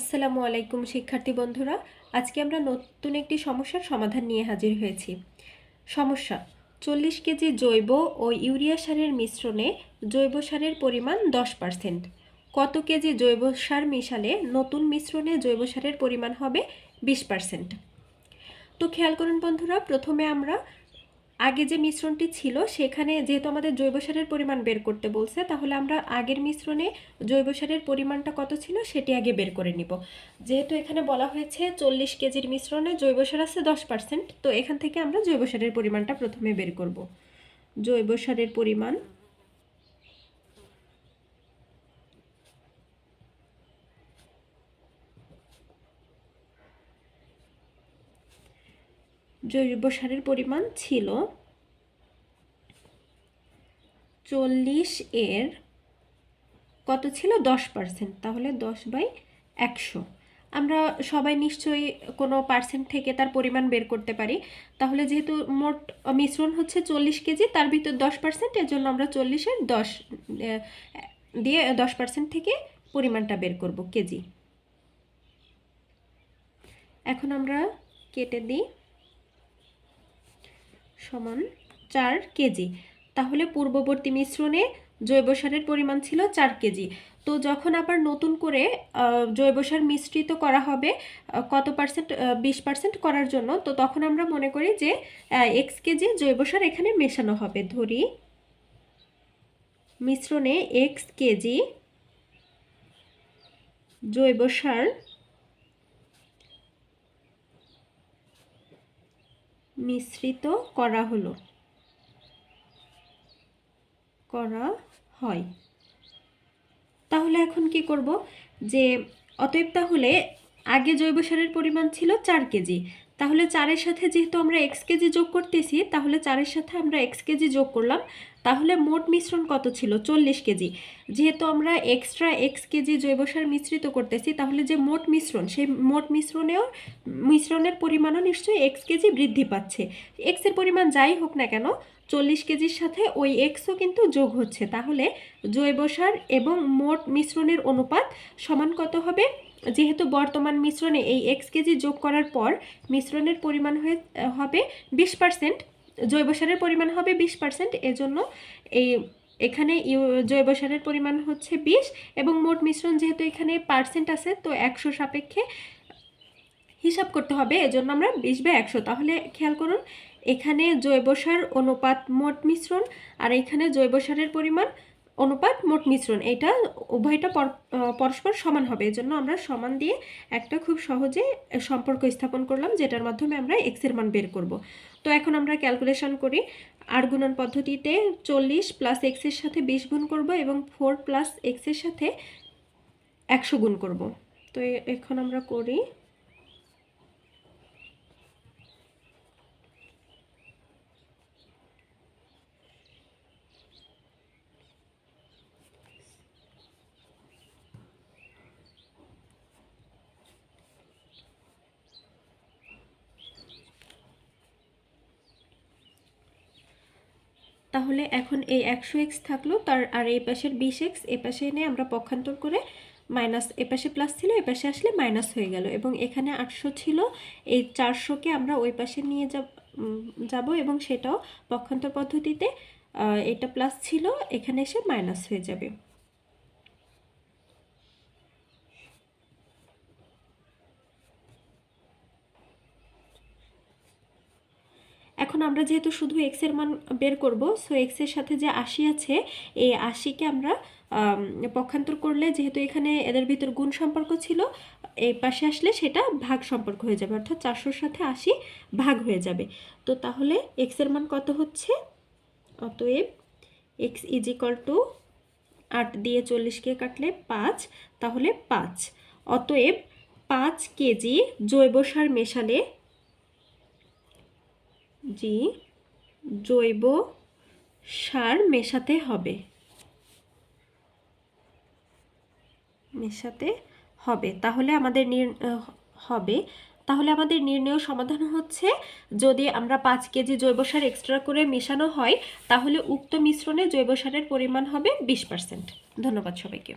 আসসালামু আলাইকুম শিক্ষার্থী বন্ধুরা, আজকে আমরা নতুন একটি সমস্যার সমাধান নিয়ে হাজির হয়েছি। সমস্যা: 40 কেজি জৈব ও ইউরিয়া সারের মিশ্রণে জৈব সারের পরিমাণ 10%। কত কেজি জৈব সার মিশালে নতুন মিশ্রণে জৈব সারের পরিমাণ হবে 20%? তো খেয়াল করুন বন্ধুরা, প্রথমে আমরা আগে যে মিশ্রণটি ছিল সেখানে যেহেতু আমাদের জৈব সারের পরিমাণ বের করতে বলছে, তাহলে আমরা আগের মিশ্রণে জৈব সারের পরিমাণটা কত ছিল সেটি আগে বের করে নিব। যেহেতু এখানে বলা হয়েছে 40 কেজির মিশ্রণে জৈব সার আছে 10%, তো এখান থেকে আমরা জৈব সারের পরিমাণটা প্রথমে বের করব। জৈব সারের পরিমাণ ছিল 40 এর কত ছিল 10%, তাহলে 10/100। আমরা সবাই নিশ্চয়ই কোনো পার্সেন্ট থেকে তার পরিমাণ বের করতে পারি। তাহলে যেহেতু মোট মিশ্রণ হচ্ছে 40 কেজি, তার ভিতর 10%, এর জন্য আমরা 40-এর 10 দিয়ে 10% থেকে পরিমাণটা বের করব কেজি। এখন আমরা কেটে দিই, সমান 4 কেজি। তাহলে পূর্ববর্তী মিশ্রণে জৈব সারের পরিমাণ ছিল 4 কেজি। তো যখন আবার নতুন করে জৈব সার মিশ্রিত করা হবে কত পার্সেন্ট, 20% করার জন্য, তো তখন আমরা মনে করি যে x কেজি জৈব সার এখানে মেশানো হবে। ধরি মিশ্রণে x কেজি জৈব সার মিশ্রিত করা হয়। তাহলে এখন কি করব, যে অতএব তাহলে আগে জৈব সারের পরিমাণ ছিল 4 কেজি, তাহলে 4-এর সাথে যেহেতু আমরা x কেজি যোগ করতেছি, তাহলে 4-এর সাথে আমরা x কেজি যোগ করলাম, তাহলে মোট মিশ্রণ কত ছিল 40 কেজি। যেহেতু আমরা এক্সট্রা x কেজি জৈব সার মিশ্রিত করতেছি, তাহলে যে মোট মিশ্রণ, সেই মোট মিশ্রণের পরিমাণও নিশ্চয়ই x কেজি বৃদ্ধি পাচ্ছে। x এর পরিমাণ যাই হোক না কেন, 40 কেজির সাথে ওই এক্সও কিন্তু যোগ হচ্ছে। তাহলে জৈব সার এবং মোট মিশ্রণের অনুপাত সমান কত হবে? যেহেতু বর্তমান মিশ্রণে এই x কেজি যোগ করার পর মিশ্রণের পরিমাণ হবে 20%, জৈব সারের পরিমাণ হবে 20%, এজন্য এখানে জৈব সারের পরিমাণ হচ্ছে 20, এবং মোট মিশ্রণ যেহেতু এখানে পার্সেন্ট আছে, তো 100 সাপেক্ষে হিসাব করতে হবে, এজন্য আমরা 20/100। তাহলে খেয়াল করুন, এখানে জৈব সার অনুপাত মোট মিশ্রণ, আর এখানে জৈব সারের পরিমাণ অনুপাত মোট মিশ্রণ, এটা উভয়টা পরস্পর সমান হবে। এজন্য আমরা সমান দিয়ে একটা খুব সহজে সম্পর্ক স্থাপন করলাম, যেটার মাধ্যমে আমরা x এর মান বের করব। তো এখন আমরা ক্যালকুলেশন করি। আর গুণন পদ্ধতিতে 40 + x এর সাথে 20 গুণ করব, এবং 4 + x এর সাথে 100 গুণ করব। তো এখন আমরা করি। তাহলে এখন এই 100x থাকলো, আর এই পাশের 20x এ পাশে এনে আমরা পক্ষান্তর করে মাইনাস, এ পাশে প্লাস ছিল, এ পাশে আসলে মাইনাস হয়ে গেল, এবং এখানে 800 ছিল, এই 400কে আমরা ওই পাশে নিয়ে যাব, এবং সেটাও পক্ষান্তর পদ্ধতিতে এটা প্লাস ছিল, এখানে এসে মাইনাস হয়ে যাবে। এখন আমরা যেহেতু শুধু x এর মান বের করব, সো x এর সাথে যে 80 আছে, এই 80কে আমরা পক্ষান্তর করলে, যেহেতু এখানে এদের ভিতর গুণ সম্পর্ক ছিল, এই পাশে আসলে সেটা ভাগ সম্পর্ক হয়ে যাবে, অর্থাৎ 400-র সাথে 80 ভাগ হয়ে যাবে। তো তাহলে x এর মান কত হচ্ছে? অতএব x = 8 দিয়ে 40কে কাটলে 5, তাহলে 5। অতএব 5 কেজি জৈব সার মেশালে জৈব সার মেশাতে হবে। তাহলে আমাদের নির্ণয় সমাধান হচ্ছে, যদি আমরা 5 কেজি জৈব সার এক্সট্রা করে মেশানো হয়, তাহলে উক্ত মিশ্রণে জৈব সারের পরিমাণ হবে 20%। ধন্যবাদ সবাইকে।